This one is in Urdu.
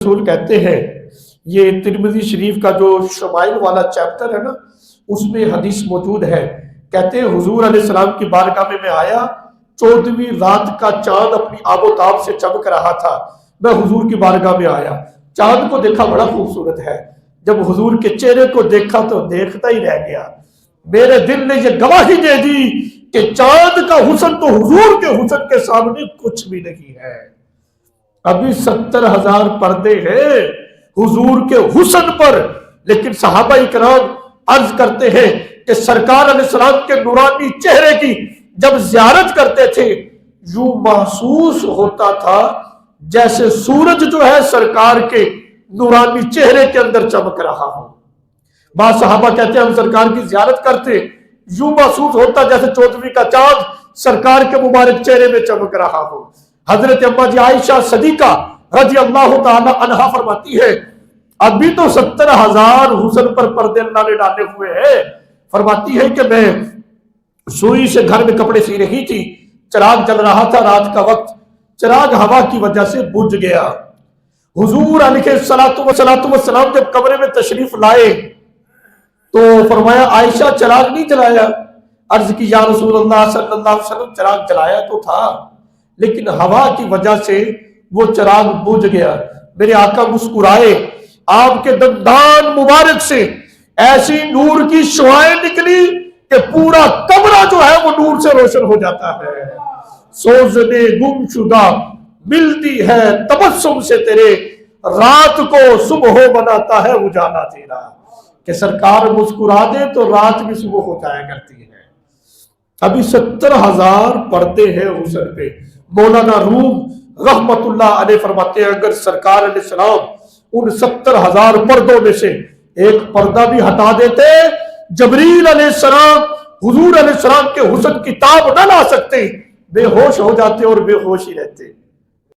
رسول کہتے ہیں، یہ ترمذی شریف کا جو شمائل والا چیپٹر ہے نا، اس میں حدیث موجود ہے، کہتے ہیں حضور علیہ السلام کی بارگاہ میں آیا، 14ویں رات کا چاند اپنی آب و تاب سے چمک رہا تھا، میں حضور کی بارگاہ میں آیا، چاند کو دیکھا بڑا خوبصورت ہے، جب حضور کے چہرے کو دیکھا تو دیکھتا ہی رہ گیا، میرے دل نے یہ گواہی دے دی کہ چاند کا حسن تو حضور کے حسن کے سامنے کچھ بھی نہیں ہے۔ ابھی 70,000 پردے ہیں حضور کے حسن پر، لیکن صحابہ اکرام عرض کرتے ہیں کہ سرکار علیہ السلام کے نورانی چہرے کی جب زیارت کرتے تھے، یوں محسوس ہوتا تھا جیسے سورج جو ہے سرکار کے نورانی چہرے کے اندر چمک رہا ہو۔ بعض صحابہ کہتے ہیں ہم سرکار کی زیارت کرتے، یوں محسوس ہوتا جیسے 14ویں کا چاند سرکار کے مبارک چہرے میں چمک رہا ہو۔ حضرت اماں جی عائشہ صدیقہ رضی اللہ تعالی عنہا فرماتی ہے، ابھی تو 70,000 حسن پر پردے اللہ نے ڈالے ہوئے ہیں، فرماتی ہے کہ میں سوئی سے گھر میں کپڑے سی رہی تھی، چراغ جل رہا تھا رات کا وقت، چراغ ہوا کی وجہ سے بجھ گیا، حضور علیہ السلام جب کمرے میں تشریف لائے تو فرمایا عائشہ چراغ نہیں جلایا؟ عرض کی یا رسول اللہ صلی اللہ علیہ وسلم چراغ جلایا تو تھا لیکن ہوا کی وجہ سے وہ چراغ بجھ گیا۔ میرے آقا مسکرائے، آپ کے دندان مبارک سے ایسی نور کی شعائیں نکلی کہ پورا کمرہ جو ہے وہ نور سے روشن ہو جاتا ہے۔ سوزنے گم شدہ ملتی ہے تبسم سے تیرے، رات کو صبح بناتا ہے اجالا تیرا، کہ سرکار مسکرا دے تو رات بھی صبح ہو جایا کرتی ہے۔ ابھی 70,000 پردے ہیں حسن پہ۔ مولانا روم رحمت اللہ علیہ فرماتے ہیں اگر سرکار علیہ السلام ان 70,000 پردوں میں سے ایک پردہ بھی ہٹا دیتے، جبریل علیہ السلام حضور علیہ السلام کے حسن کی تاب نہ لا سکتے، بے ہوش ہو جاتے اور بے ہوش ہی رہتے۔